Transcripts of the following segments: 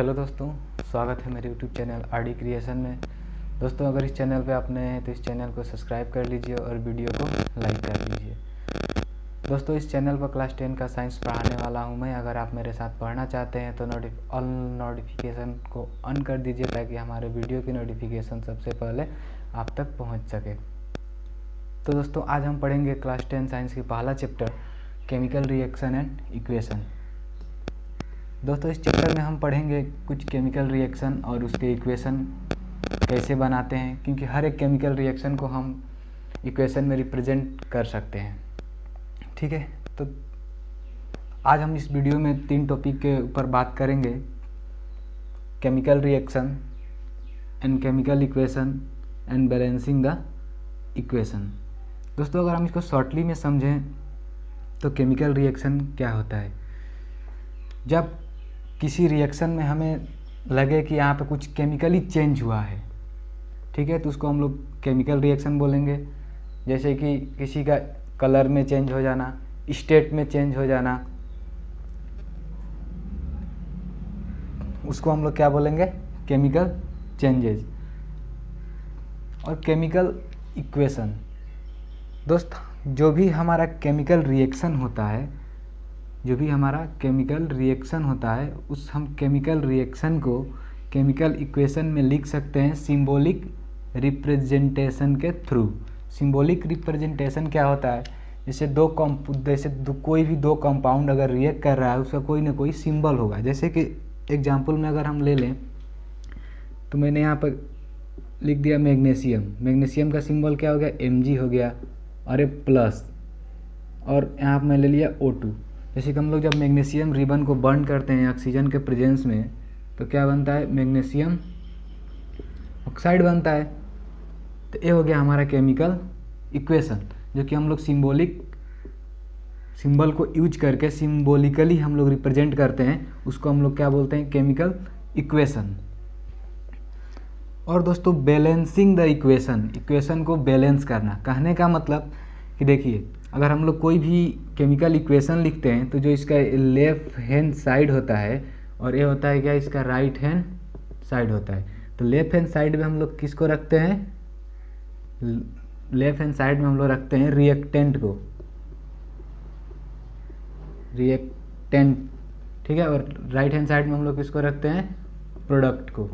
Hello दोस्तों, स्वागत है मेरे यूट्यूब चैनल आरडी क्रिएशन में। दोस्तों, अगर इस चैनल पे आप नए हैं तो इस चैनल को सब्सक्राइब कर लीजिए और वीडियो को लाइक कर लीजिए। दोस्तों, इस चैनल पर क्लास 10 का साइंस पढ़ाने वाला हूं मैं। अगर आप मेरे साथ पढ़ना चाहते हैं तो ऑल नोटिफिकेशन को ऑन कर दीजिए ताकि हमारे वीडियो की नोटिफिकेशन सबसे पहले आप तक पहुँच सके। तो दोस्तों, आज हम पढ़ेंगे क्लास 10 साइंस की पहला chapter chemical reaction and equation. दोस्तों, इस चैप्टर में हम पढ़ेंगे कुछ केमिकल रिएक्शन और उसके इक्वेशन कैसे बनाते हैं, क्योंकि हर एक केमिकल रिएक्शन को हम इक्वेशन में रिप्रेजेंट कर सकते हैं। ठीक है, तो आज हम इस वीडियो में 3 टॉपिक के ऊपर बात करेंगे: chemical reaction and chemical equation and balancing the equation. दोस्तों, अगर हम इसको शॉर्टली में समझें तो केमिकल रिएक्शन क्या होता है? जब किसी रिएक्शन में हमें लगे कि यहाँ पे कुछ केमिकली चेंज हुआ है, ठीक है, तो उसको हम लोग केमिकल रिएक्शन बोलेंगे। जैसे कि किसी का कलर में चेंज हो जाना, स्टेट में चेंज हो जाना, उसको हम लोग क्या बोलेंगे? Chemical changes. और केमिकल इक्वेशन, दोस्त, जो भी हमारा केमिकल रिएक्शन होता है, उस हम केमिकल रिएक्शन को केमिकल इक्वेशन में लिख सकते हैं सिंबॉलिक रिप्रेजेंटेशन के थ्रू। सिंबॉलिक रिप्रेजेंटेशन क्या होता है? जैसे कोई भी दो कंपाउंड अगर रिएक्ट कर रहा है, उसका कोई ना कोई सिंबल होगा। जैसे कि एग्जांपल में अगर हम ले लें तो मैंने यहाँ पर लिख दिया मैग्नीशियम का सिंबल क्या हो गया? Mg हो गया, और प्लस, और यहाँ पर मैं ले लिया O2। जैसे कि हम लोग जब मैग्नीशियम रिबन को बर्न करते हैं ऑक्सीजन के प्रेजेंस में, तो क्या बनता है? मैग्नीशियम ऑक्साइड बनता है। तो ये हो गया हमारा केमिकल इक्वेशन, जो कि हम लोग सिंबल को यूज करके सिंबॉलिकली हम लोग रिप्रेजेंट करते हैं। उसको हम लोग क्या बोलते हैं? Chemical equation. और दोस्तों, बैलेंसिंग द इक्वेशन को बैलेंस करना, कहने का मतलब कि देखिए, अगर हम लोग कोई भी केमिकल इक्वेशन लिखते हैं तो जो इसका लेफ्ट हैंड साइड होता है और ये होता है क्या? इसका राइट हैंड साइड होता है। तो लेफ्ट हैंड साइड में हम लोग किसको रखते हैं? लेफ्ट हैंड साइड में हम लोग रखते हैं रिएक्टेंट को, ठीक है। और राइट हैंड साइड में हम लोग किसको रखते हैं? प्रोडक्ट को।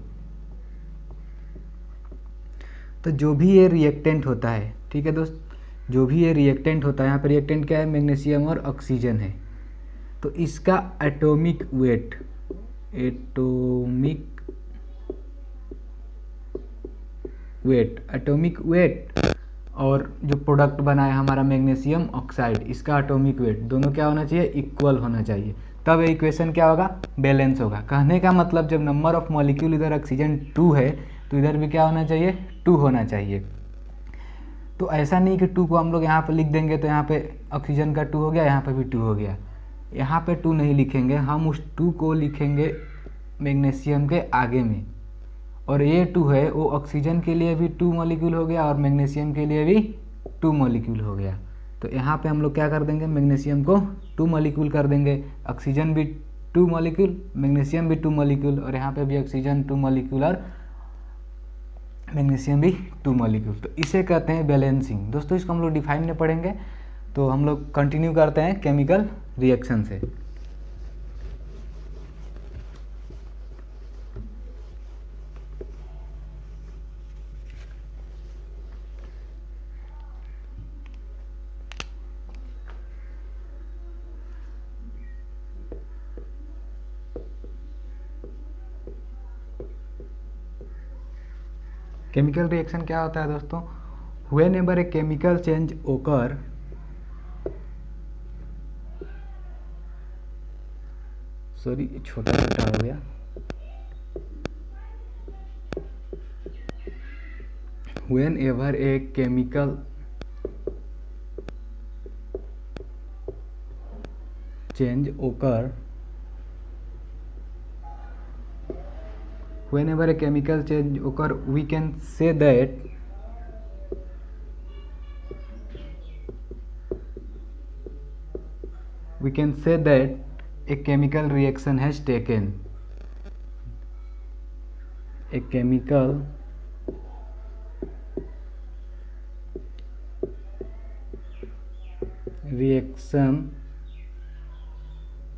तो जो भी ये रिएक्टेंट होता है, ठीक है दोस्त, जो भी ये रिएक्टेंट होता है, यहाँ पर रिएक्टेंट क्या है? मैग्नीशियम और ऑक्सीजन है। तो इसका एटॉमिक वेट और जो प्रोडक्ट बना है हमारा मैग्नीशियम ऑक्साइड, इसका एटॉमिक वेट दोनों क्या होना चाहिए? इक्वल होना चाहिए। तब ये इक्वेशन क्या होगा? बैलेंस होगा। कहने का मतलब जब नंबर ऑफ मॉलिक्यूल इधर ऑक्सीजन 2 है तो इधर भी क्या होना चाहिए? 2 होना चाहिए। तो ऐसा नहीं कि 2 को हम लोग यहाँ पे लिख देंगे तो यहाँ पे ऑक्सीजन का 2 हो गया, यहाँ पे भी 2 हो गया। यहाँ पे 2 नहीं लिखेंगे, हम उस 2 को लिखेंगे मैग्नीशियम के आगे में। और ये 2 है, वो ऑक्सीजन के लिए भी 2 मॉलिक्यूल हो गया और मैग्नीशियम के लिए भी 2 मॉलिक्यूल हो गया। तो यहाँ पे हम लोग क्या कर देंगे? मैग्नीशियम को 2 मॉलिक्यूल कर देंगे। ऑक्सीजन भी 2 मॉलिक्यूल, मैग्नीशियम भी 2 मॉलिक्यूल, और यहाँ पे भी ऑक्सीजन 2 मॉलिक्यूल और मैग्नीशियम भी 2 मॉलिक्यूल। तो इसे कहते हैं बैलेंसिंग। दोस्तों, इसको हम लोग डिफाइन में पढ़ेंगे। तो हम लोग कंटिन्यू करते हैं केमिकल रिएक्शन से। केमिकल रिएक्शन क्या होता है दोस्तों? व्हेनेवर ए केमिकल चेंज ओकर, सॉरी छोटा हो गया। व्हेनेवर ए केमिकल चेंज ओकर, whenever a chemical change occur, we can say that a chemical reaction has taken. A chemical reaction,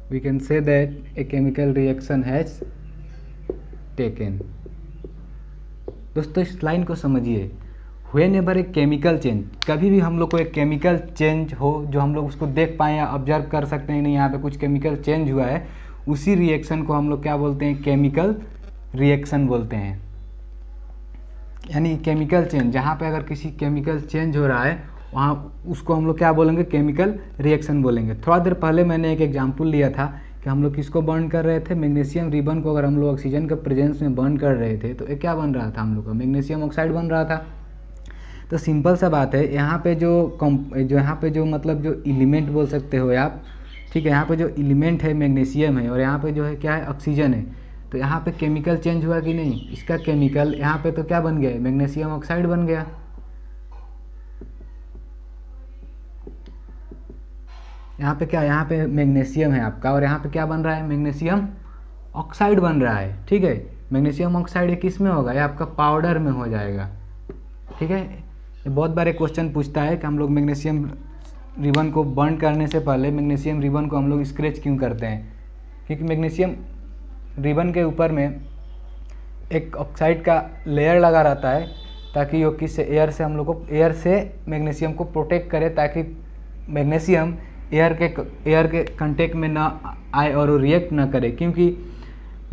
we can say that a chemical reaction has taken। दोस्तों इस line को समझिए, whenever a chemical change, कभी भी हम लोग को एक केमिकल चेंज हो जो हम लोग उसको देख पाएँ या ऑब्जर्व कर सकते हैं, नहीं यहाँ पे कुछ केमिकल चेंज हुआ है, उसी रिएक्शन को हम लोग क्या बोलते हैं, केमिकल रिएक्शन बोलते हैं। यानी केमिकल चेंज, जहाँ पे अगर किसी केमिकल चेंज हो रहा है वहाँ उसको हम लोग क्या बोलेंगे, केमिकल रिएक्शन बोलेंगे। थोड़ा देर पहले मैंने एक एग्जांपल लिया था कि हम लोग किसको बर्न कर रहे थे, मैग्नीशियम रिबन को अगर हम लोग ऑक्सीजन के प्रेजेंस में बर्न कर रहे थे तो ये क्या बन रहा था, हम लोग का मैग्नीशियम ऑक्साइड बन रहा था। तो सिंपल सा बात है, यहाँ पे जो मतलब जो एलिमेंट बोल सकते हो आप, ठीक है, यहाँ पे जो एलिमेंट है मैग्नीशियम है और यहाँ पे जो है क्या है, ऑक्सीजन है। तो यहाँ पे केमिकल चेंज हुआ कि नहीं, इसका केमिकल यहाँ पे तो क्या बन गया, मैग्नीशियम ऑक्साइड बन गया। यहाँ पे क्या, यहाँ पे मैग्नीशियम है आपका और यहाँ पे क्या बन रहा है, मैग्नीशियम ऑक्साइड बन रहा है। ठीक है, मैग्नीशियम ऑक्साइड किस में होगा, ये आपका पाउडर में हो जाएगा। ठीक है, ये बहुत बार एक क्वेश्चन पूछता है कि हम लोग मैग्नीशियम रिबन को बर्न करने से पहले मैग्नीशियम रिबन को हम लोग स्क्रैच क्यों करते हैं, क्योंकि मैग्नीशियम रिबन के ऊपर में एक ऑक्साइड का लेयर लगा रहता है ताकि वो किससे, एयर से, हम लोग को एयर से मैग्नीशियम को प्रोटेक्ट करे, ताकि मैग्नीशियम एयर के कांटेक्ट में ना आए और वो रिएक्ट ना करे। क्योंकि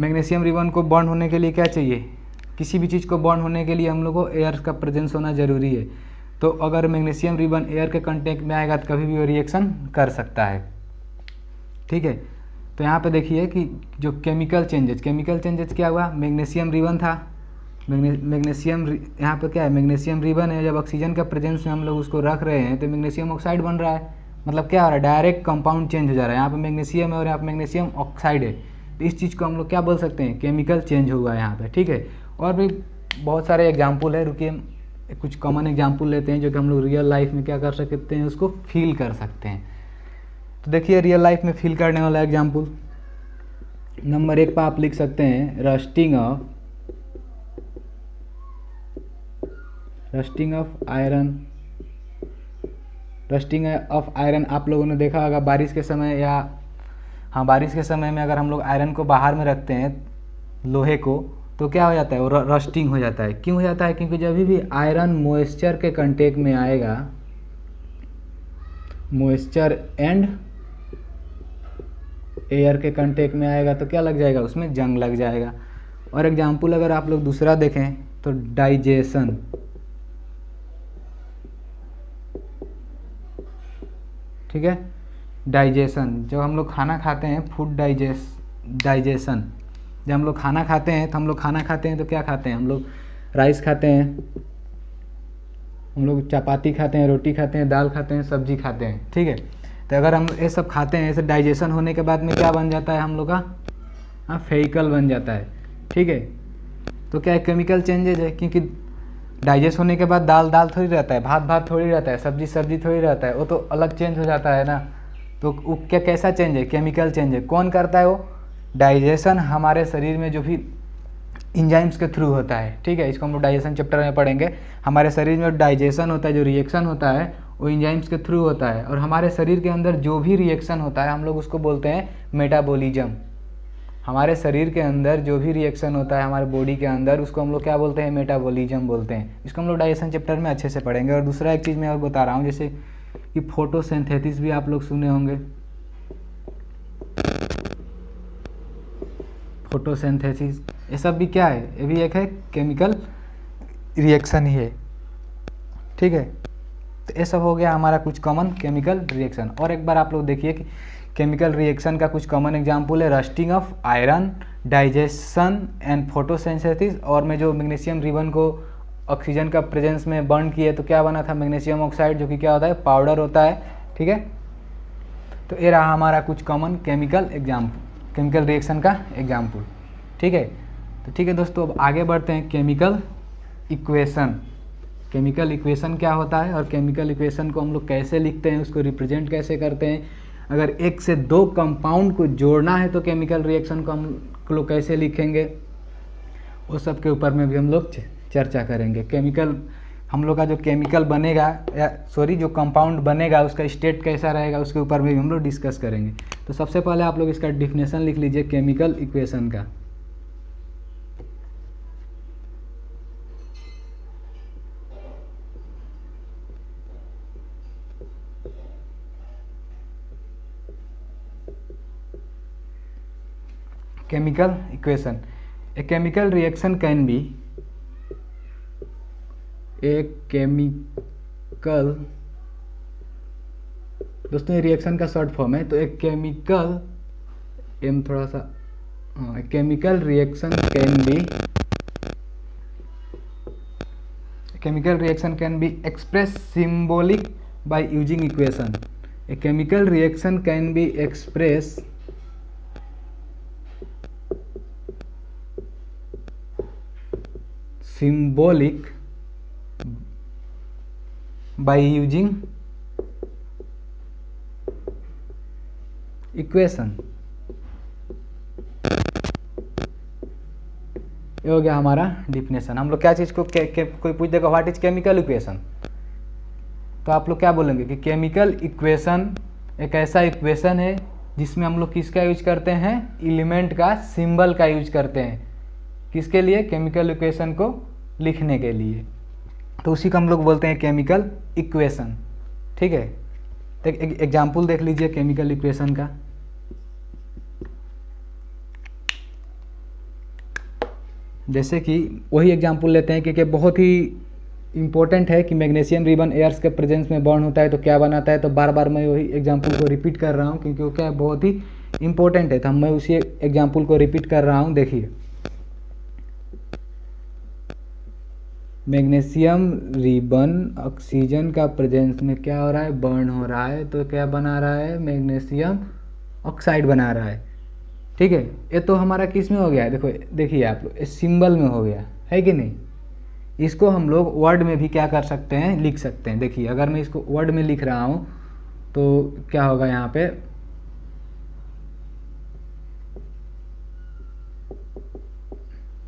मैग्नीशियम रिबन को बर्न होने के लिए क्या चाहिए, किसी भी चीज़ को बर्न होने के लिए हम लोग को एयर का प्रेजेंस होना ज़रूरी है। तो अगर मैग्नीशियम रिबन एयर के कांटेक्ट में आएगा तो कभी भी वो रिएक्शन कर सकता है। ठीक है, तो यहाँ पे देखिए कि जो केमिकल चेंजेस क्या हुआ, मैग्नीशियम रिबन था, मैग्नीशियम यहाँ पे क्या है, मैग्नीशियम रिबन है, जब ऑक्सीजन का प्रेजेंस में हम लोग उसको रख रहे हैं तो मैग्नीशियम ऑक्साइड बन रहा है। मतलब क्या हो रहा है, डायरेक्ट कंपाउंड चेंज हो जा रहा है। यहाँ पे मैग्नीशियम है और यहाँ पे मैग्नीशियम ऑक्साइड है, तो इस चीज़ को हम लोग क्या बोल सकते हैं, केमिकल चेंज हुआ है यहाँ पे। ठीक है, और भी बहुत सारे एग्जाम्पल है, रुकिए कुछ कॉमन एग्जाम्पल लेते हैं जो कि हम लोग रियल लाइफ में क्या कर सकते हैं, उसको फील कर सकते हैं। तो देखिए रियल लाइफ में फील करने वाला एग्जाम्पल नंबर 1 पर आप लिख सकते हैं, रस्टिंग ऑफ आयरन। आप लोगों ने देखा होगा बारिश के समय, या हाँ बारिश के समय में अगर हम लोग आयरन को बाहर में रखते हैं, लोहे को, तो क्या हो जाता है, वो रस्टिंग हो जाता है। क्यों हो जाता है, क्योंकि जब भी आयरन मॉइस्चर के कंटेक्ट में आएगा, मॉइस्चर एंड एयर के कंटेक्ट में आएगा तो क्या लग जाएगा, उसमें जंग लग जाएगा। और एग्जाम्पल अगर आप लोग दूसरा देखें तो डाइजेशन, ठीक है, डाइजेशन, जब हम लोग खाना खाते हैं, फूड डाइजेशन, जब हम लोग खाना खाते हैं तो क्या खाते हैं, हम लोग राइस खाते हैं, हम लोग चपाती खाते हैं, रोटी खाते हैं, दाल खाते हैं, सब्जी खाते हैं। ठीक है, तो अगर हम ये सब खाते हैं, ऐसे डाइजेशन होने के बाद में क्या बन जाता है हम लोग का, हाँ फेइकल बन जाता है। ठीक है, तो क्या केमिकल चेंजेज है, क्योंकि डाइजेस्ट होने के बाद दाल थोड़ी रहता है, भात थोड़ी रहता है, सब्जी थोड़ी रहता है, वो तो अलग चेंज हो जाता है ना। तो वो क्या, कैसा चेंज है, केमिकल चेंज है। कौन करता है वो, डाइजेशन हमारे शरीर में जो भी इंजाइम्स के थ्रू होता है। ठीक है, इसको हम लोग डाइजेशन चैप्टर में पढ़ेंगे। हमारे शरीर में डाइजेशन होता है, जो रिएक्शन होता है वो इंजाइम्स के थ्रू होता है, और हमारे शरीर के अंदर जो भी रिएक्शन होता है हम लोग उसको बोलते हैं मेटाबॉलिज्म। हमारे शरीर के अंदर जो भी रिएक्शन होता है हमारे बॉडी के अंदर, उसको हम लोग क्या बोलते हैं, मेटाबॉलिज्म बोलते हैं। इसको हम लोग डाइजेशन चैप्टर में अच्छे से पढ़ेंगे। और दूसरा एक चीज़ मैं और बता रहा हूँ, जैसे कि फोटोसिंथेसिस भी आप लोग सुने होंगे। फोटोसिंथेसिस ये सब भी क्या है, ये भी एक है केमिकल रिएक्शन ही है। ठीक है, तो ये सब हो गया हमारा कुछ कॉमन केमिकल रिएक्शन। और एक बार आप लोग देखिए कि केमिकल रिएक्शन का कुछ कॉमन एग्जाम्पल है, rusting of iron, digestion and photosynthesis. और में जो मैग्नीशियम रिबन को ऑक्सीजन का प्रेजेंस में बर्न किए तो क्या बना था, मैग्नीशियम ऑक्साइड, जो कि क्या होता है, पाउडर होता है। ठीक है, तो ये रहा हमारा कुछ कॉमन केमिकल रिएक्शन का एग्जाम्पल। ठीक है, तो ठीक है दोस्तों, अब आगे बढ़ते हैं केमिकल इक्वेशन। केमिकल इक्वेशन क्या होता है और केमिकल इक्वेशन को हम लोग कैसे लिखते हैं, उसको रिप्रेजेंट कैसे करते हैं। अगर 1 से 2 कंपाउंड को जोड़ना है तो केमिकल रिएक्शन को हम लोग कैसे लिखेंगे, वो सब के ऊपर में भी हम लोग चर्चा करेंगे। केमिकल, हम लोग का जो केमिकल बनेगा या सॉरी जो कंपाउंड बनेगा उसका स्टेट कैसा रहेगा उसके ऊपर में भी हम लोग डिस्कस करेंगे। तो सबसे पहले आप लोग इसका डिफिनेशन लिख लीजिए केमिकल इक्वेशन का। Chemical equation, A chemical reaction can be, एक केमिकल, दोस्तों ये रिएक्शन का शॉर्ट फॉर्म है। तो एक केमिकल, एम थोड़ा सा, हाँ, chemical reaction can be, chemical reaction can be express symbolic by using equation. A chemical reaction can be express symbolic by using equation। ये हो गया हमारा डिफिनेशन। हम लोग क्या चीज़ को कोई पूछ देगा व्हाट इज केमिकल इक्वेशन, तो आप लोग क्या बोलेंगे कि केमिकल इक्वेशन एक ऐसा इक्वेशन है जिसमें हम लोग किसका यूज करते हैं, एलिमेंट का सिंबल का यूज करते हैं। किसके लिए, केमिकल इक्वेशन को लिखने के लिए। तो उसी को हम लोग बोलते हैं केमिकल इक्वेशन। ठीक है, तो एक एग्जाम्पल देख लीजिए केमिकल इक्वेशन का। जैसे कि वही एग्जाम्पल लेते हैं क्योंकि बहुत ही इंपॉर्टेंट है कि मैग्नीशियम रिबन एयर्स के प्रेजेंस में बर्न होता है तो क्या बनाता है। तो बार बार मैं वही एग्जाम्पल को रिपीट कर रहा हूँ क्योंकि वो क्या है, बहुत ही इंपॉर्टेंट है। तो मैं उसी एग्जाम्पल को रिपीट कर रहा हूँ। देखिए, मैग्नीशियम रिबन ऑक्सीजन का प्रेजेंस में क्या हो रहा है, बर्न हो रहा है। तो क्या बना रहा है, मैग्नीशियम ऑक्साइड बना रहा है। ठीक है, ये तो हमारा किस में हो गया, देखो देखिए आप लोग, सिंबल में हो गया है कि नहीं। इसको हम लोग वर्ड में भी क्या कर सकते हैं, लिख सकते हैं। देखिए अगर मैं इसको वर्ड में लिख रहा हूँ तो क्या होगा, यहाँ पे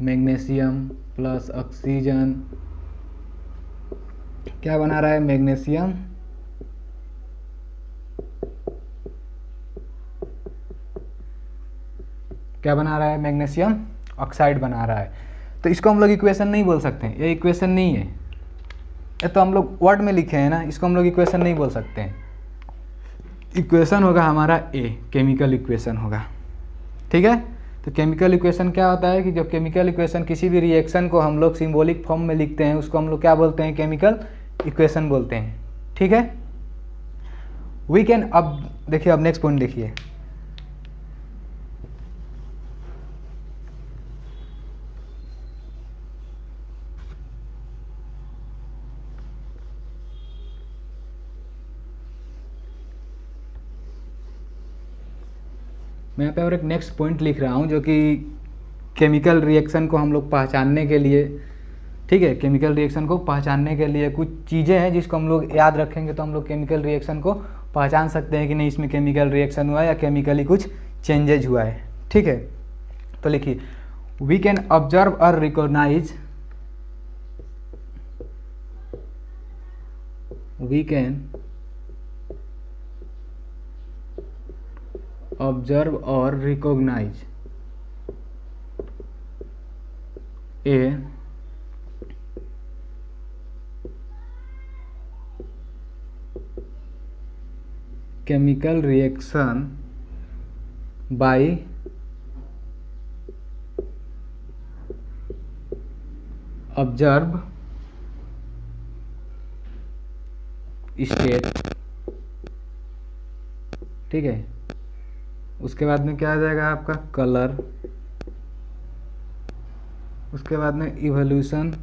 मैग्नीशियम प्लस ऑक्सीजन क्या बना रहा है, मैग्नीशियम क्या बना रहा है, मैग्नीशियम ऑक्साइड बना रहा है। तो इसको हम लोग इक्वेशन नहीं बोल सकते हैं, ये इक्वेशन नहीं है। ये तो हम लोग वर्ड में लिखे हैं ना, इसको हम लोग इक्वेशन नहीं बोल सकते हैं। इक्वेशन होगा हमारा ए, केमिकल इक्वेशन होगा। ठीक है, तो केमिकल इक्वेशन क्या होता है कि जो केमिकल इक्वेशन किसी भी रिएक्शन को हम लोग सिंबॉलिक फॉर्म में लिखते हैं उसको हम लोग क्या बोलते हैं, केमिकल इक्वेशन बोलते हैं। ठीक है, वी कैन, अब देखिए, अब नेक्स्ट पॉइंट देखिए, मैं यहाँ पे और एक नेक्स्ट पॉइंट लिख रहा हूँ जो कि केमिकल रिएक्शन को हम लोग पहचानने के लिए, ठीक है, केमिकल रिएक्शन को पहचानने के लिए कुछ चीज़ें हैं जिसको हम लोग याद रखेंगे तो हम लोग केमिकल रिएक्शन को पहचान सकते हैं कि नहीं इसमें केमिकल रिएक्शन हुआ है या केमिकली कुछ चेंजेज हुआ है। ठीक है, तो लिखिए, वी कैन ऑब्जर्व और रिकॉग्नाइज, वी कैन ऑब्जर्व और recognise a chemical reaction by observe state। ठीक है, उसके बाद में क्या आ जाएगा आपका कलर, उसके बाद में evolution,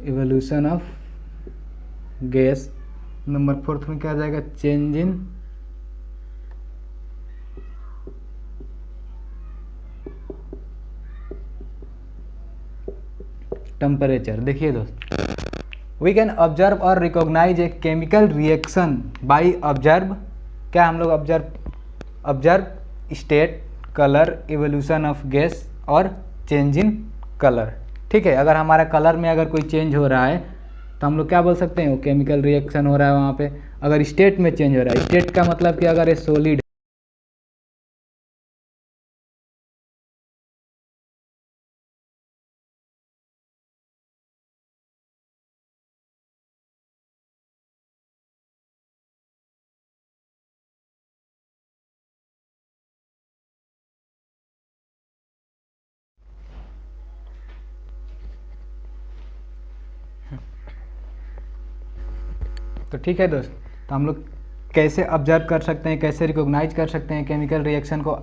evolution of gas, number 4 में क्या आ जाएगा, चेंज इन टेम्परेचर। देखिए दोस्त, वी कैन ऑब्जर्व और recognise a chemical reaction by observe, क्या हम लोग observe state colour, evolution of gas और चेंज इन कलर। ठीक है, अगर हमारा कलर में अगर कोई चेंज हो रहा है तो हम लोग क्या बोल सकते हैं, वो केमिकल रिएक्शन हो रहा है वहाँ पे। अगर स्टेट में चेंज हो रहा है, स्टेट का मतलब कि अगर ये सॉलिड तो ठीक है दोस्त, तो हम लोग कैसे ऑब्जर्व कर सकते हैं, कैसे रिकॉग्नाइज कर सकते हैं केमिकल रिएक्शन को।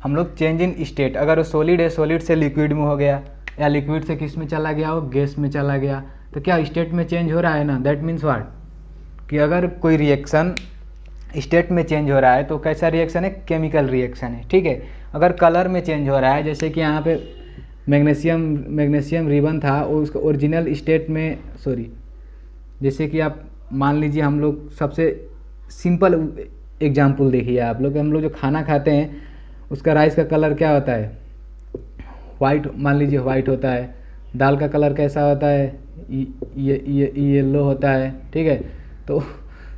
हम लोग चेंज इन स्टेट, अगर वो सॉलिड है, सॉलिड से लिक्विड में हो गया, या लिक्विड से किस में चला गया, वो गैस में चला गया, तो क्या स्टेट में चेंज हो रहा है ना। दैट मीन्स व्हाट, कि अगर कोई रिएक्शन स्टेट में चेंज हो रहा है तो कैसा रिएक्शन है, केमिकल रिएक्शन है। ठीक है, अगर कलर में चेंज हो रहा है, जैसे कि यहाँ पे मैग्नीशियम रिबन था, वो उसका ओरिजिनल स्टेट में, सॉरी, जैसे कि आप मान लीजिए, हम लोग सबसे सिंपल एग्जांपल देखिए आप लोग, हम लोग जो खाना खाते हैं उसका राइस का कलर क्या होता है, वाइट, मान लीजिए वाइट होता है। दाल का कलर कैसा होता है, ये येलो होता है। ठीक है, तो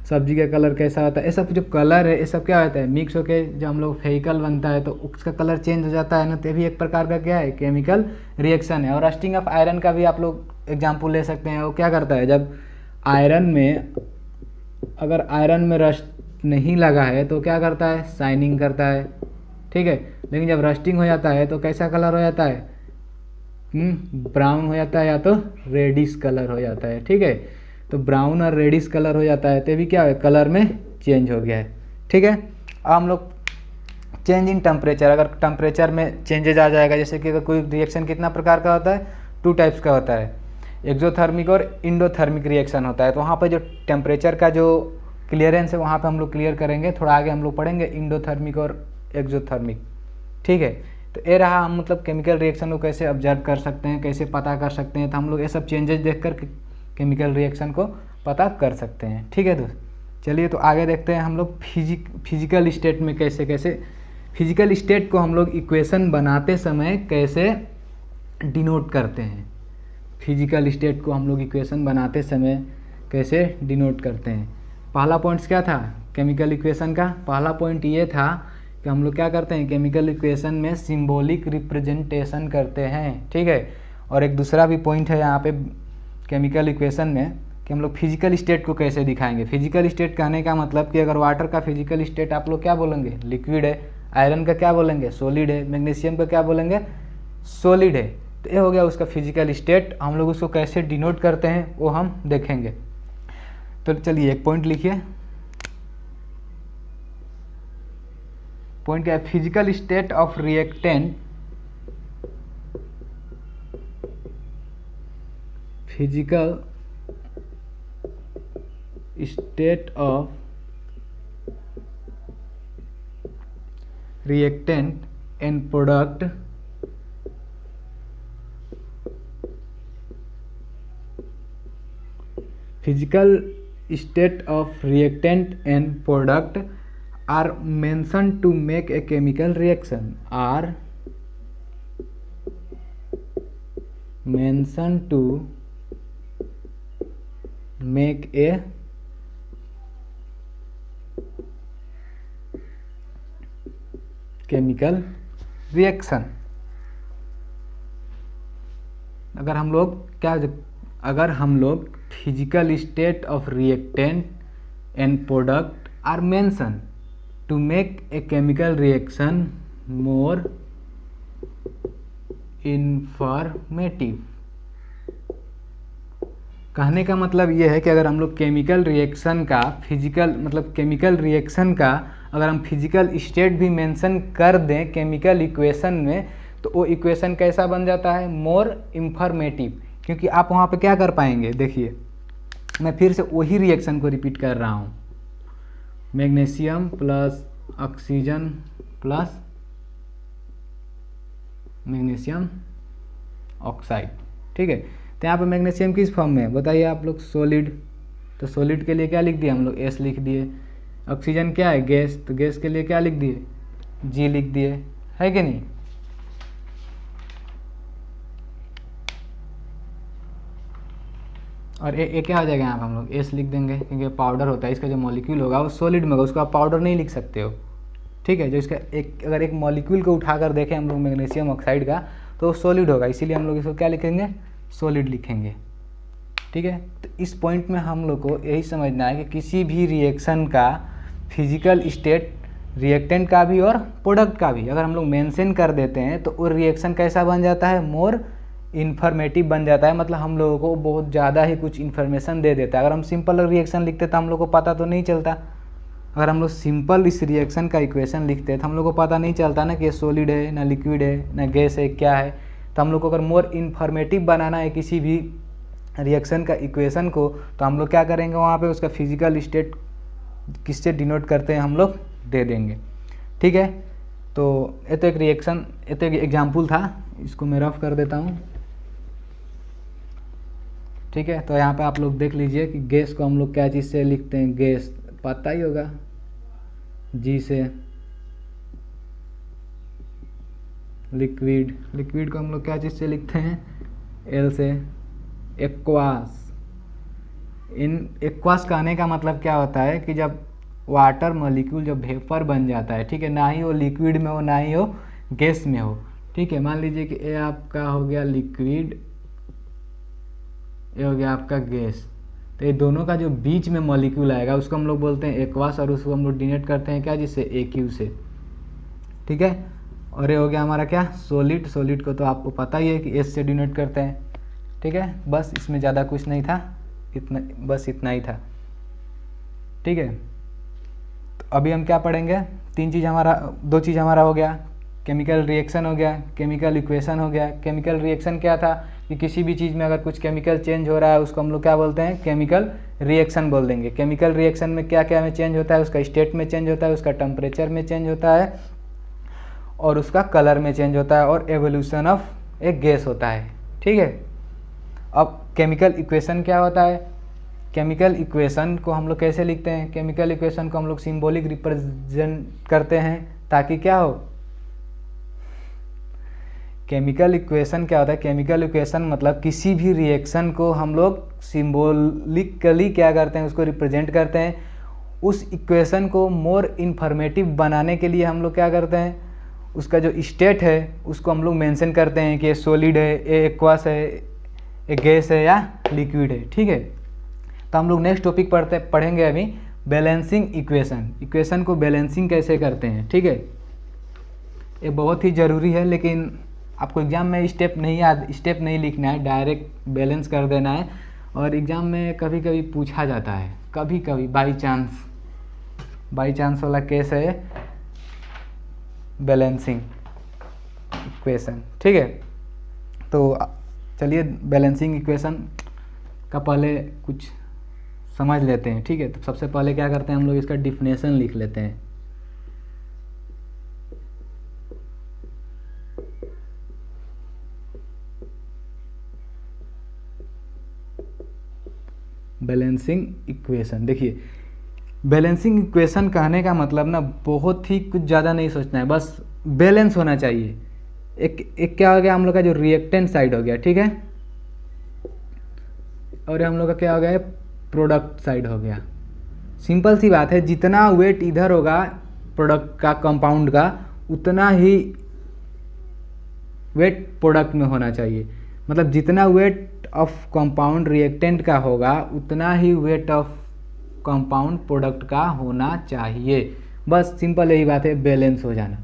सब्जी का कलर कैसा होता है, ये सब जो कलर है ये सब क्या होता है, मिक्स होके जब हम लोग वेहिकल बनता है तो उसका कलर चेंज हो जाता है ना, तो भी एक प्रकार का क्या है, केमिकल रिएक्शन है। और रस्टिंग ऑफ आयरन का भी आप लोग एग्जाम्पल ले सकते हैं। वो क्या करता है, जब आयरन में, अगर आयरन में रस्ट नहीं लगा है तो क्या करता है, शाइनिंग करता है। ठीक है, लेकिन जब रस्टिंग हो जाता है तो कैसा कलर हो जाता है, ब्राउन हो जाता है या तो रेडिश कलर हो जाता है। ठीक है, तो ब्राउन और रेडिश कलर हो जाता है, तो भी क्या है, कलर में चेंज हो गया है। ठीक है, अब हम लोग चेंज इन टेम्परेचर, अगर टेम्परेचर में चेंजेज आ जाएगा, जैसे कि अगर कोई रिएक्शन कितना प्रकार का होता है, 2 टाइप्स का होता है, एक्सोथर्मिक और इंडोथर्मिक रिएक्शन होता है। तो वहाँ पे जो टेम्परेचर का जो क्लियरेंस है वहाँ पे हम लोग क्लियर करेंगे, थोड़ा आगे हम लोग पढ़ेंगे इंडोथर्मिक और एक्सोथर्मिक। ठीक है, तो ये रहा, हम मतलब केमिकल रिएक्शन को कैसे ऑब्जर्व कर सकते हैं, कैसे पता कर सकते हैं। तो हम लोग ये सब चेंजेस देखकर केमिकल रिएक्शन को पता कर सकते हैं। ठीक है दोस्त, चलिए तो आगे देखते हैं हम लोग फिजिकल स्टेट में कैसे कैसे फिजिकल स्टेट को हम लोग इक्वेशन बनाते समय कैसे डिनोट करते हैं। फिजिकल स्टेट को हम लोग इक्वेशन बनाते समय कैसे डिनोट करते हैं। पहला पॉइंट्स क्या था केमिकल इक्वेशन का, पहला पॉइंट ये था कि हम लोग क्या करते हैं, केमिकल इक्वेशन में सिंबॉलिक रिप्रेजेंटेशन करते हैं। ठीक है, और एक दूसरा भी पॉइंट है यहाँ पे केमिकल इक्वेशन में कि हम लोग फिजिकल स्टेट को कैसे दिखाएंगे। फिजिकल स्टेट कहने का मतलब कि अगर वाटर का फिजिकल स्टेट आप लोग क्या बोलेंगे, लिक्विड है। आयरन का क्या बोलेंगे, सॉलिड है। मैग्नीशियम का क्या बोलेंगे, सॉलिड है। तो ये हो गया उसका फिजिकल स्टेट। हम लोग उसको कैसे डिनोट करते हैं वो हम देखेंगे। तो चलिए एक पॉइंट लिखिए। पॉइंट क्या है, physical state of reactant, physical state of reactant and product physical state of reactant and product are mentioned to make a chemical reaction, are mentioned to make a chemical reaction। अगर हम लोग physical state of reactant and product are mention to make a chemical reaction more informative. कहने का मतलब ये है कि अगर हम लोग केमिकल रिएक्शन का फिजिकल मतलब केमिकल रिएक्शन का अगर हम फिजिकल स्टेट भी मेंशन कर दें केमिकल इक्वेशन में, तो वो इक्वेशन कैसा बन जाता है, मोर इंफॉर्मेटिव। क्योंकि आप वहाँ पे क्या कर पाएंगे, देखिए मैं फिर से वही रिएक्शन को रिपीट कर रहा हूँ, magnesium plus oxygen plus magnesium oxide. ठीक है, तो यहाँ पे मैग्नीशियम किस फॉर्म में है बताइए आप लोग, सॉलिड। तो सॉलिड के लिए क्या लिख दिए हम लोग, S लिख दिए। ऑक्सीजन क्या है, गैस, तो गैस के लिए क्या लिख दिए, G लिख दिए, है कि नहीं। और ए क्या हो जाएगा, यहाँ पर हम लोग एस लिख देंगे, क्योंकि पाउडर होता है, इसका जो मॉलिक्यूल होगा वो सॉलिड में होगा, उसको आप पाउडर नहीं लिख सकते हो, ठीक है। जो इसका अगर एक मॉलिक्यूल को उठाकर देखें हम लोग मैग्नीशियम ऑक्साइड का, तो वो सॉलिड होगा, इसीलिए हम लोग इसको क्या लिखेंगे, सॉलिड लिखेंगे, ठीक है। तो इस पॉइंट में हम लोग को यही समझना है कि किसी भी रिएक्शन का फिजिकल स्टेट, रिएक्टेंट का भी और प्रोडक्ट का भी अगर हम लोग मेंशन कर देते हैं तो वो रिएक्शन कैसा बन जाता है, मोर इन्फॉर्मेटिव बन जाता है, मतलब हम लोगों को बहुत ज़्यादा ही कुछ इन्फॉर्मेशन दे देता है। अगर हम सिंपल रिएक्शन लिखते तो हम लोग को पता तो नहीं चलता। अगर हम लोग सिंपल इस रिएक्शन का इक्वेशन लिखते हैं तो हम लोग को पता नहीं चलता ना कि ये सॉलिड है, ना लिक्विड है, ना गैस है, क्या है। तो हम लोग को अगर मोर इन्फॉर्मेटिव बनाना है किसी भी रिएक्शन का इक्वेशन को, तो हम लोग क्या करेंगे, वहाँ पे उसका फिजिकल स्टेट किससे डिनोट करते हैं हम लोग दे देंगे, ठीक है। तो ये तो एक रिएक्शन, ये तो एक एग्जाम्पल था, इसको मैं रफ कर देता हूँ, ठीक है। तो यहाँ पे आप लोग देख लीजिए कि गैस को हम लोग क्या चीज़ से लिखते हैं, गैस पता ही होगा, जी से। लिक्विड, लिक्विड को हम लोग क्या चीज़ से लिखते हैं, एल से। एक्वास, इन एक्वास कहने का मतलब क्या होता है कि जब वाटर मॉलिक्यूल जब वेपर बन जाता है, ठीक है, ना ही वो लिक्विड में हो ना ही वो गैस में हो, ठीक है। मान लीजिए कि ये आपका हो गया लिक्विड, ये हो गया आपका गैस, तो ये दोनों का जो बीच में मॉलिक्यूल आएगा उसको हम लोग बोलते हैं एक्वास, और उसको हम लोग डिनोट करते हैं क्या, जिससे AQ से, ठीक है। और ये हो गया हमारा क्या, सॉलिड। सॉलिड को तो आपको पता ही है कि S से डिनोट करते हैं, ठीक है। बस इसमें ज़्यादा कुछ नहीं था, इतना, बस इतना ही था, ठीक है। तो अभी हम क्या पढ़ेंगे, तीन चीज़ हमारा, दो चीज़ हमारा हो गया, केमिकल रिएक्शन हो गया, केमिकल इक्वेशन हो गया। केमिकल रिएक्शन क्या था कि किसी भी चीज़ में अगर कुछ केमिकल चेंज हो रहा है उसको हम लोग क्या बोलते हैं, केमिकल रिएक्शन बोल देंगे। केमिकल रिएक्शन में क्या क्या में चेंज होता है, उसका स्टेट में चेंज होता है, उसका टेम्परेचर में चेंज होता है, और उसका कलर में चेंज होता है, और एवोल्यूशन ऑफ एक गैस होता है, ठीक है। अब केमिकल इक्वेशन क्या होता है, केमिकल इक्वेशन को हम लोग कैसे लिखते हैं, केमिकल इक्वेशन को हम लोग सिंबॉलिक रिप्रेजेंट करते हैं, ताकि क्या हो, केमिकल इक्वेशन क्या होता है, केमिकल इक्वेशन मतलब किसी भी रिएक्शन को हम लोग सिंबॉलिकली क्या करते हैं, उसको रिप्रेजेंट करते हैं। उस इक्वेशन को मोर इन्फॉर्मेटिव बनाने के लिए हम लोग क्या करते हैं, उसका जो स्टेट है उसको हम लोग मेंशन करते हैं कि ये सॉलिड है, ये एक्वास है, ये गैस है या लिक्विड है, ठीक है। तो हम लोग नेक्स्ट टॉपिक पढ़ेंगे अभी बैलेंसिंग इक्वेशन। इक्वेशन को बैलेंसिंग कैसे करते हैं, ठीक है। ये बहुत ही ज़रूरी है, लेकिन आपको एग्ज़ाम में स्टेप नहीं लिखना है, डायरेक्ट बैलेंस कर देना है। और एग्ज़ाम में कभी कभी पूछा जाता है, कभी कभी बाई चांस वाला केस है बैलेंसिंग इक्वेशन, ठीक है। तो चलिए बैलेंसिंग इक्वेशन का पहले कुछ समझ लेते हैं, ठीक है। तो सबसे पहले क्या करते हैं हम लोग, इसका डिफिनेशन लिख लेते हैं। बैलेंसिंग इक्वेशन, देखिए बैलेंसिंग इक्वेशन कहने का मतलब ना बहुत ही कुछ ज़्यादा नहीं सोचना है, बस बैलेंस होना चाहिए। एक क्या हो गया हम लोग का, जो रिएक्टेंट साइड हो गया, ठीक है, और हम लोग का क्या हो गया, प्रोडक्ट साइड हो गया। सिंपल सी बात है, जितना वेट इधर होगा प्रोडक्ट का, कंपाउंड का, उतना ही वेट प्रोडक्ट में होना चाहिए। मतलब जितना वेट ऑफ कंपाउंड रिएक्टेंट का होगा उतना ही वेट ऑफ कंपाउंड प्रोडक्ट का होना चाहिए। बस सिंपल यही बात है, बैलेंस हो जाना।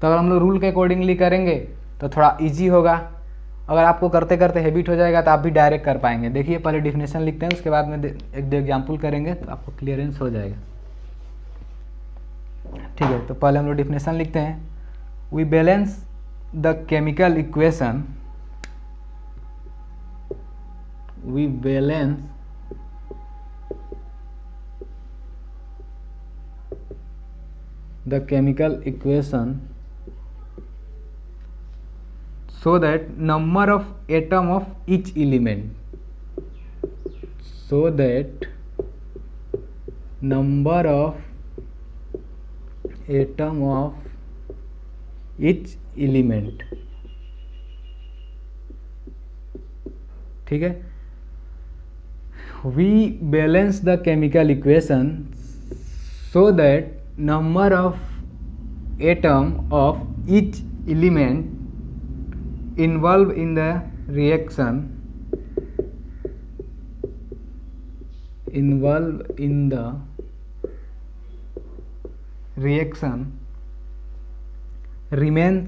तो अगर हम लोग रूल के अकॉर्डिंगली करेंगे तो थोड़ा इजी होगा। अगर आपको करते करते हैबिट हो जाएगा तो आप भी डायरेक्ट कर पाएंगे। देखिए पहले डिफिनेशन लिखते हैं, उसके बाद में एक दो एग्जाम्पल करेंगे तो आपको क्लियरेंस हो जाएगा, ठीक है। तो पहले हम लोग डिफिनेशन लिखते हैं, we balance the chemical equation, we balance the chemical equation so that number of atom of each element, so that number of atom of each element, ठीक है। We balance the chemical equation so that number of atom of each element involved in the reaction remain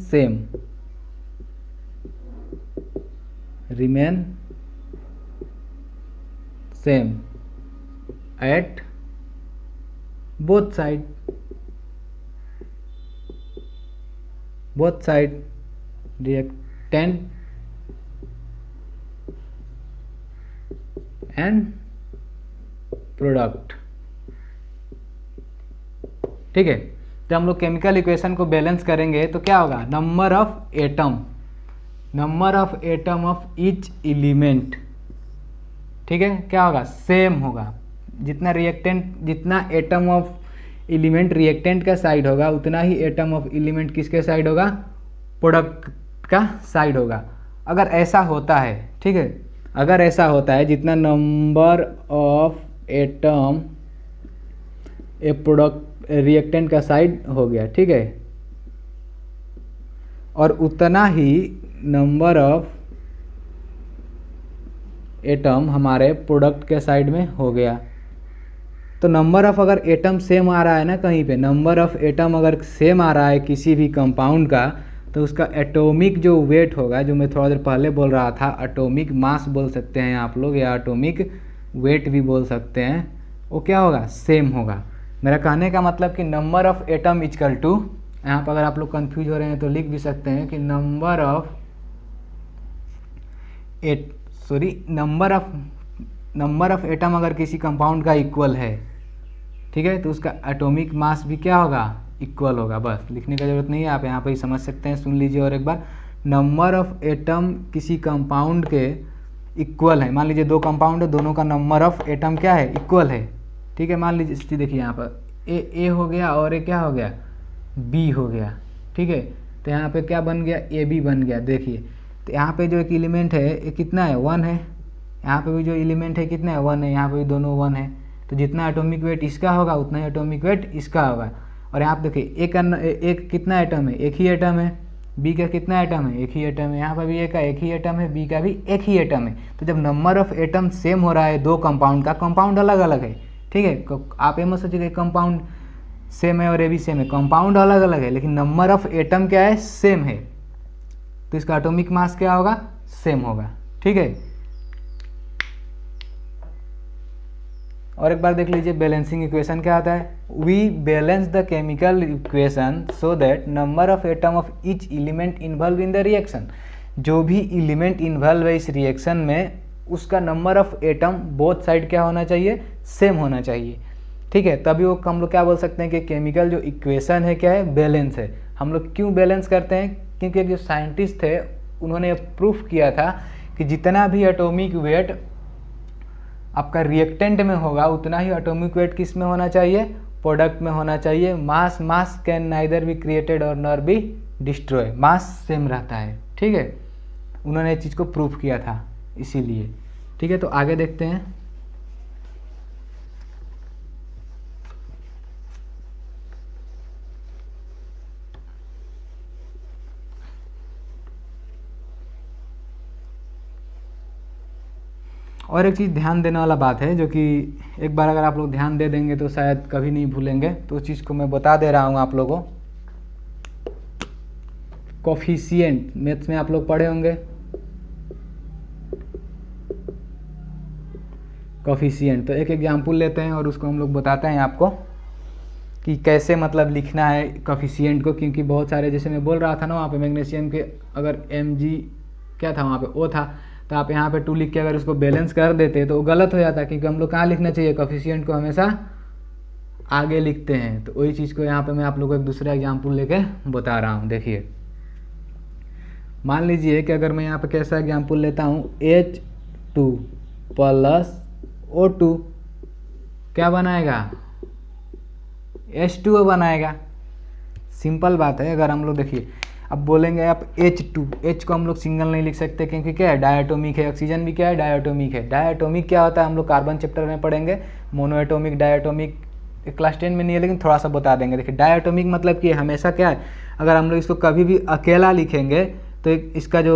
same at both side reactant and product, ठीक है। जब हम लोग chemical equation को balance करेंगे तो क्या होगा, number of atom of each element, ठीक है, क्या होगा, सेम होगा। जितना एटम ऑफ एलिमेंट रिएक्टेंट का साइड होगा उतना ही एटम ऑफ एलिमेंट किसके साइड होगा, प्रोडक्ट का साइड होगा। अगर ऐसा होता है, ठीक है, अगर ऐसा होता है जितना number of atom A product reactant का साइड हो गया, ठीक है, और उतना ही नंबर ऑफ एटम हमारे प्रोडक्ट के साइड में हो गया। तो नंबर ऑफ अगर एटम सेम आ रहा है ना, कहीं पे नंबर ऑफ एटम अगर सेम आ रहा है किसी भी कंपाउंड का, तो उसका एटॉमिक जो वेट होगा, जो मैं थोड़ा देर पहले बोल रहा था, एटॉमिक मास बोल सकते हैं आप लोग, या एटॉमिक वेट भी बोल सकते हैं, वो क्या होगा, सेम होगा। मेरा कहने का मतलब कि number of atom equal to, यहाँ पर अगर आप लोग कंफ्यूज हो रहे हैं तो लिख भी सकते हैं कि नंबर ऑफ एटम अगर किसी कंपाउंड का इक्वल है, ठीक है, तो उसका एटॉमिक मास भी क्या होगा, इक्वल होगा। बस लिखने का जरूरत नहीं है, आप यहाँ पर ही समझ सकते हैं। सुन लीजिए और एक बार, नंबर ऑफ एटम किसी कंपाउंड के इक्वल है। मान लीजिए दो कंपाउंड है, दोनों का नंबर ऑफ एटम क्या है, इक्वल है, ठीक है। मान लीजिए देखिए यहाँ पर ए हो गया और ए क्या हो गया, बी हो गया, ठीक है। तो यहाँ पे क्या बन गया, ए बी बन गया। देखिए तो यहाँ पे जो एक एलिमेंट है ये कितना है, 1 है। यहाँ पे भी जो एलिमेंट है कितना है, 1 है। यहाँ पे भी दोनों 1 है। तो जितना एटॉमिक वेट इसका होगा उतना ही एटॉमिक वेट इसका होगा। और यहाँ पे देखिए एक कितना एटम है, एक ही एटम है। बी का कितना एटम है, एक ही एटम है। यहाँ पर भी ए का एक ही एटम है, बी का भी एक ही एटम है। तो जब नंबर ऑफ एटम सेम हो रहा है दो कंपाउंड का, कंपाउंड अलग अलग है, ठीक है। आप ये मत सोचिए कंपाउंड सेम है और ये भी सेम है, कंपाउंड अलग अलग है, लेकिन नंबर ऑफ एटम क्या है, सेम है। तो इसका एटॉमिक मास क्या होगा, सेम होगा, ठीक है। और एक बार देख लीजिए बैलेंसिंग इक्वेशन क्या आता है। We balance the chemical equation so that number of atom of each element involve in the reaction. जो भी एलिमेंट इन्वॉल्व है इस रिएक्शन में, उसका number of atom both side क्या होना चाहिए, सेम होना चाहिए, ठीक है। तभी वो हम लोग क्या बोल सकते हैं कि केमिकल जो इक्वेशन है क्या है, बैलेंस है। हम लोग क्यों बैलेंस करते हैं, क्योंकि जो साइंटिस्ट थे उन्होंने प्रूफ किया था कि जितना भी एटॉमिक वेट आपका रिएक्टेंट में होगा उतना ही एटॉमिक वेट किस में होना चाहिए, प्रोडक्ट में होना चाहिए। Mass can neither be created और nor be destroy, mass same रहता है, ठीक है। उन्होंने इस चीज़ को प्रूफ किया था इसीलिए, ठीक है। तो आगे देखते हैं। और एक चीज़ ध्यान देने वाला बात है, जो कि एक बार अगर आप लोग ध्यान दे देंगे तो शायद कभी नहीं भूलेंगे। तो उस चीज़ को मैं बता दे रहा हूँ आप लोगों को। कोफिशिएंट मैथ्स में आप लोग पढ़े होंगे, कोफिशिएंट। तो एक एग्जाम्पल लेते हैं और उसको हम लोग बताते हैं आपको कि कैसे मतलब लिखना है कोफिशिएंट को। क्योंकि बहुत सारे, जैसे मैं बोल रहा था ना, वहाँ पे मैग्नीशियम के अगर Mg क्या था, वहाँ पे O था, तो आप यहाँ पे 2 लिख के अगर उसको बैलेंस कर देते तो वो गलत हो जाता। क्योंकि हम लोग कहाँ लिखना चाहिए, कोफिशिएंट को हमेशा आगे लिखते हैं। तो वही चीज़ को यहाँ पे मैं आप लोगों को एक दूसरा एग्जाम्पल लेके बता रहा हूँ। देखिए मान लीजिए कि अगर मैं यहाँ पे कैसा एग्जाम्पल लेता हूँ, H2 + O2 क्या बनाएगा, H2O बनाएगा। सिंपल बात है। अगर हम लोग देखिए, अब बोलेंगे आप H2, H को हम लोग सिंगल नहीं लिख सकते क्योंकि क्या है, डायटोमिक है। ऑक्सीजन भी क्या है, डायटोमिक है। डायटोमिक क्या होता है हम लोग कार्बन चैप्टर में पढ़ेंगे, मोनोएटोमिक, डायटोमिक क्लास 10 में नहीं है लेकिन थोड़ा सा बता देंगे। देखिए डायटोमिक मतलब कि हमेशा क्या है, अगर हम लोग इसको कभी भी अकेला लिखेंगे तो इसका जो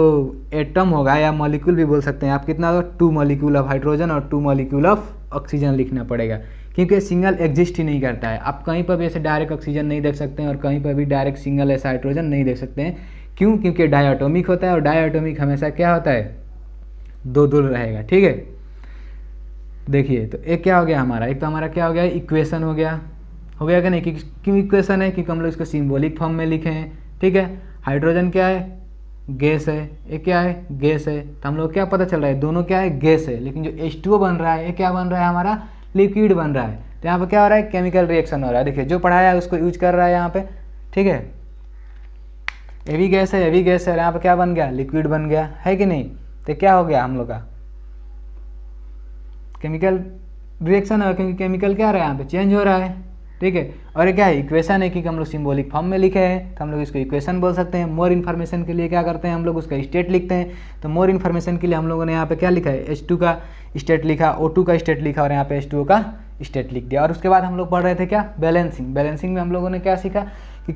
एटम होगा या मॉलिक्यूल भी बोल सकते हैं आप, कितना होगा, 2 मॉलिक्यूल ऑफ हाइड्रोजन और 2 मॉलिक्यूल ऑफ ऑक्सीजन लिखना पड़ेगा, क्योंकि सिंगल एग्जिस्ट ही नहीं करता है। आप कहीं पर भी ऐसे डायरेक्ट ऑक्सीजन नहीं देख सकते हैं और कहीं पर भी डायरेक्ट सिंगल ऐसा हाइड्रोजन नहीं देख सकते हैं। क्यों? क्योंकि डायटोमिक होता है और डायटोमिक हमेशा क्या होता है, 2 रहेगा। ठीक है, देखिए तो एक क्या हो गया हमारा, एक तो हमारा क्या हो गया, इक्वेशन हो गया कि नहीं। क्यों इक्वेशन है, क्योंकि हम लोग इसको सिंबॉलिक फॉर्म में लिखे हैं। ठीक है, हाइड्रोजन क्या है, गैस है, ये क्या है, गैस है। तो हम लोग क्या पता चल रहा है, दोनों क्या है, गैस है। लेकिन जो H2O बन रहा है ये क्या बन रहा है हमारा, लिक्विड बन रहा है। तो यहाँ पे क्या हो रहा है, केमिकल रिएक्शन हो रहा है। देखिए जो पढ़ाया है उसको यूज कर रहा है यहाँ पे। ठीक है, ये भी गैस है, ये भी गैस है, यहाँ पे क्या बन गया, लिक्विड बन गया, है कि नहीं। तो क्या हो गया हम लोग का, केमिकल रिएक्शन है, क्योंकि केमिकल क्या रहा है यहाँ पे, चेंज हो रहा है। ठीक है, और ये क्या है, इक्वेशन है, क्योंकि हम लोग सिंबॉलिक फॉर्म में लिखे हैं तो हम लोग इसको इक्वेशन बोल सकते हैं। मोर इन्फॉर्मेशन के लिए क्या करते हैं हम लोग, उसका स्टेट लिखते हैं। तो मोर इन्फॉर्मेशन के लिए हम लोगों ने यहाँ पे क्या लिखा है, H2 का स्टेट लिखा, O2 का स्टेट लिखा और यहाँ पे H2O का स्टेट लिख दिया। और उसके बाद हम लोग पढ़ रहे थे क्या, बैलेंसिंग। बैलेंसिंग में हम लोगों ने क्या सीखा कि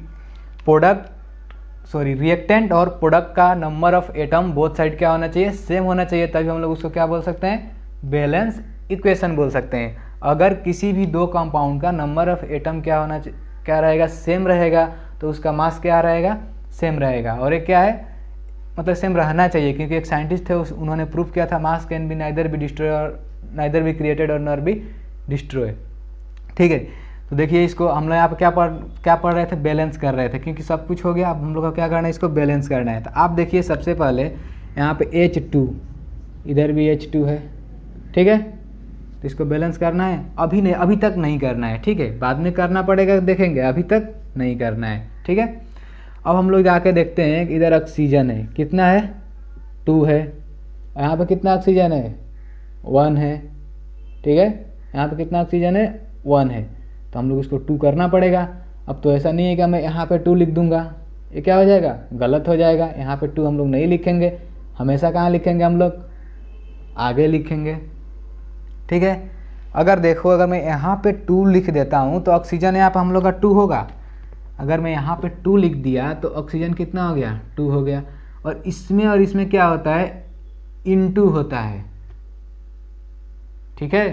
रिएक्टेंट और प्रोडक्ट का number of atom both side क्या होना चाहिए, सेम होना चाहिए, तभी हम लोग उसको क्या बोल सकते हैं, बैलेंस इक्वेशन बोल सकते हैं। अगर किसी भी 2 कंपाउंड का नंबर ऑफ एटम क्या होना चाहिए, क्या रहेगा, सेम रहेगा, तो उसका मास क्या रहेगा, सेम रहेगा। और ये क्या है, मतलब सेम रहना चाहिए, क्योंकि एक साइंटिस्ट थे उन्होंने प्रूफ किया था, मास can be neither be destroy और नाइदर बी क्रिएटेड और नॉर बी डिस्ट्रॉय। ठीक है, तो देखिए इसको हम लोग यहाँ पे क्या पढ़ रहे थे, बैलेंस कर रहे थे, क्योंकि सब कुछ हो गया। अब हम लोग को क्या करना है, इसको बैलेंस करना है। तो आप देखिए सबसे पहले यहाँ पे H2, इधर भी H2 है। ठीक है, तो इसको बैलेंस करना है, अभी नहीं, अभी तक नहीं करना है। ठीक है, बाद में करना पड़ेगा, देखेंगे, अभी तक नहीं करना है। ठीक है, अब हम लोग जाके देखते हैं कि इधर ऑक्सीजन है, कितना है, 2 है। यहाँ पे कितना ऑक्सीजन है, 1 है। ठीक है, यहाँ पे कितना ऑक्सीजन है, 1 है। तो हम लोग इसको 2 करना पड़ेगा। अब तो ऐसा नहीं है कि मैं यहाँ पे 2 लिख दूंगा, ये क्या हो जाएगा, गलत हो जाएगा। यहाँ पे 2 हम लोग नहीं लिखेंगे, हमेशा कहाँ लिखेंगे हम लोग, आगे लिखेंगे। ठीक है, अगर देखो, अगर मैं यहाँ पे 2 लिख देता हूँ तो ऑक्सीजन यहाँ पे हम लोग का 2 होगा। अगर मैं यहाँ पे 2 लिख दिया तो ऑक्सीजन कितना हो गया, 2 हो गया। और इसमें क्या होता है, इनटू होता है। ठीक है,